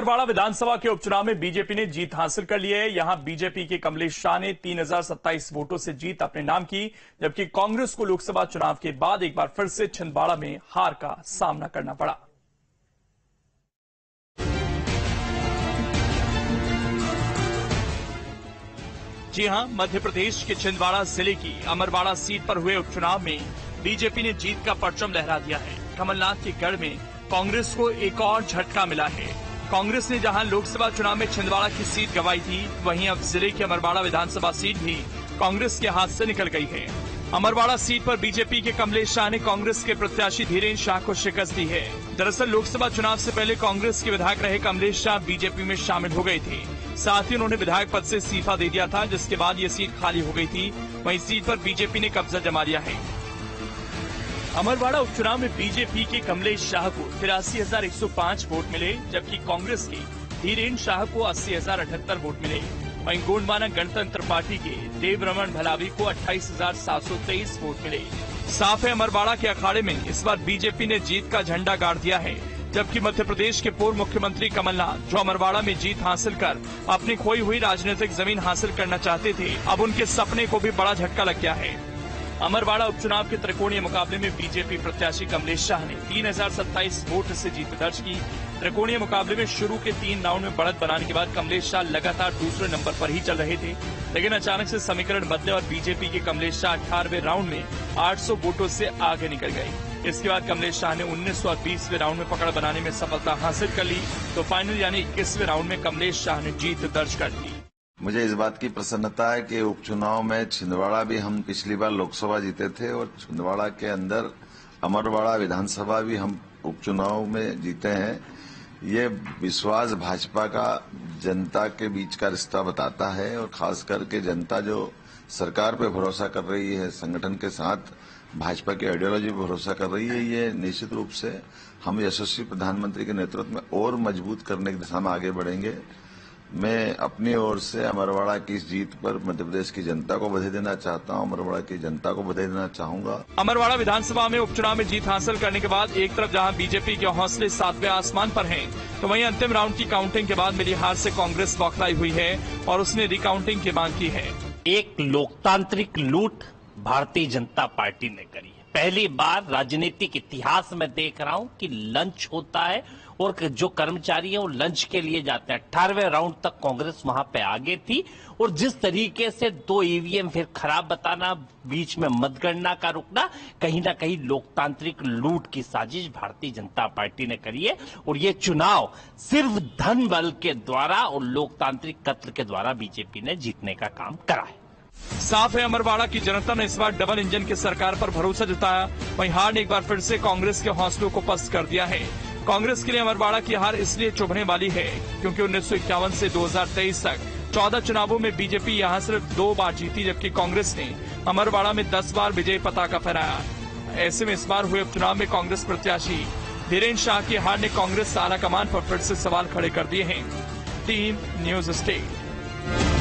अमरवाड़ा विधानसभा के उपचुनाव में बीजेपी ने जीत हासिल कर ली है। यहां बीजेपी के कमलेश शाह ने 3027 वोटों से जीत अपने नाम की, जबकि कांग्रेस को लोकसभा चुनाव के बाद एक बार फिर से छिंदवाड़ा में हार का सामना करना पड़ा। जी हां, मध्य प्रदेश के छिंदवाड़ा जिले की अमरवाड़ा सीट पर हुए उपचुनाव में बीजेपी ने जीत का परचम लहरा दिया है। कमलनाथ के गढ़ में कांग्रेस को एक और झटका मिला है। कांग्रेस ने जहां लोकसभा चुनाव में छिंदवाड़ा की सीट गंवाई थी, वहीं अब जिले की अमरवाड़ा विधानसभा सीट भी कांग्रेस के हाथ से निकल गई है। अमरवाड़ा सीट पर बीजेपी के कमलेश शाह ने कांग्रेस के प्रत्याशी धीरेन्द्र शाह को शिकस्त दी है। दरअसल लोकसभा चुनाव से पहले कांग्रेस के विधायक रहे कमलेश शाह बीजेपी में शामिल हो गए थे। साथ ही उन्होंने विधायक पद से इस्तीफा दे दिया था, जिसके बाद ये सीट खाली हो गई थी। वहीं सीट पर बीजेपी ने कब्जा जमा लिया है। अमरवाड़ा उपचुनाव में बीजेपी के कमलेश शाह को 83,105 वोट मिले, जबकि कांग्रेस के धीरेन्द्र शाह को 80,078 वोट मिले। वहीं गोंडवाना गणतंत्र पार्टी के देवरमण भलावी को 28,723 वोट मिले। साफ है, अमरवाड़ा के अखाड़े में इस बार बीजेपी ने जीत का झंडा गाड़ दिया है, जबकि मध्य प्रदेश के पूर्व मुख्यमंत्री कमलनाथ, जो अमरवाड़ा में जीत हासिल कर अपनी खोई हुई राजनीतिक जमीन हासिल करना चाहते थे, अब उनके सपने को भी बड़ा झटका लग गया है। अमरवाड़ा उपचुनाव के त्रिकोणीय मुकाबले में बीजेपी प्रत्याशी कमलेश शाह ने 3027 वोट से जीत दर्ज की। त्रिकोणीय मुकाबले में शुरू के 3 राउंड में बढ़त बनाने के बाद कमलेश शाह लगातार दूसरे नंबर पर ही चल रहे थे, लेकिन अचानक से समीकरण बदले और बीजेपी के कमलेश शाह 18वें राउंड में 800 वोटों से आगे निकल गए। इसके बाद कमलेश शाह ने 19 और 20वें राउंड में पकड़ बनाने में सफलता हासिल कर ली, तो फाइनल यानी 21वें राउंड में कमलेश शाह ने जीत दर्ज कर ली। मुझे इस बात की प्रसन्नता है कि उपचुनाव में छिंदवाड़ा भी हम पिछली बार लोकसभा जीते थे और छिंदवाड़ा के अंदर अमरवाड़ा विधानसभा भी हम उपचुनाव में जीते हैं। ये विश्वास भाजपा का जनता के बीच का रिश्ता बताता है, और खास करके जनता जो सरकार पे भरोसा कर रही है, संगठन के साथ भाजपा की आइडियोलॉजी पर भरोसा कर रही है, ये निश्चित रूप से हम यशस्वी प्रधानमंत्री के नेतृत्व में और मजबूत करने की दिशा में आगे बढ़ेंगे। मैं अपनी ओर से अमरवाड़ा की इस जीत पर मध्य प्रदेश की जनता को बधाई देना चाहता हूं, अमरवाड़ा की जनता को बधाई देना चाहूंगा। अमरवाड़ा विधानसभा में उपचुनाव में जीत हासिल करने के बाद एक तरफ जहां बीजेपी के हौसले 7वें आसमान पर हैं, तो वहीं अंतिम राउंड की काउंटिंग के बाद मिली हार से कांग्रेस बौखलाई हुई है और उसने रिकाउंटिंग की मांग की है। एक लोकतांत्रिक लूट भारतीय जनता पार्टी ने करी है। पहली बार राजनीतिक इतिहास में देख रहा हूं कि लंच होता है और जो कर्मचारी हैं वो लंच के लिए जाते हैं। 18वें राउंड तक कांग्रेस वहां पे आगे थी, और जिस तरीके से 2 ईवीएम फिर खराब बताना, बीच में मतगणना का रुकना, कहीं ना कहीं लोकतांत्रिक लूट की साजिश भारतीय जनता पार्टी ने करी है। और ये चुनाव सिर्फ धन बल के द्वारा और लोकतांत्रिक कत्ल के द्वारा बीजेपी ने जीतने का काम करा है। साफ है, अमरवाड़ा की जनता ने इस बार डबल इंजन की सरकार पर भरोसा जताया। वहीं हार ने एक बार फिर से कांग्रेस के हौसलों को पस्त कर दिया है। कांग्रेस के लिए अमरवाड़ा की हार इसलिए चुभने वाली है क्योंकि 1951 से 2023 तक 14 चुनावों में बीजेपी यहां सिर्फ 2 बार जीती, जबकि कांग्रेस ने अमरवाड़ा में 10 बार विजय पताका फहराया। ऐसे में इस बार हुए उपचुनाव में कांग्रेस प्रत्याशी धीरेन्द्र शाह की हार ने कांग्रेस आला कमान पर फिर से सवाल खड़े कर दिए हैं। Team news state.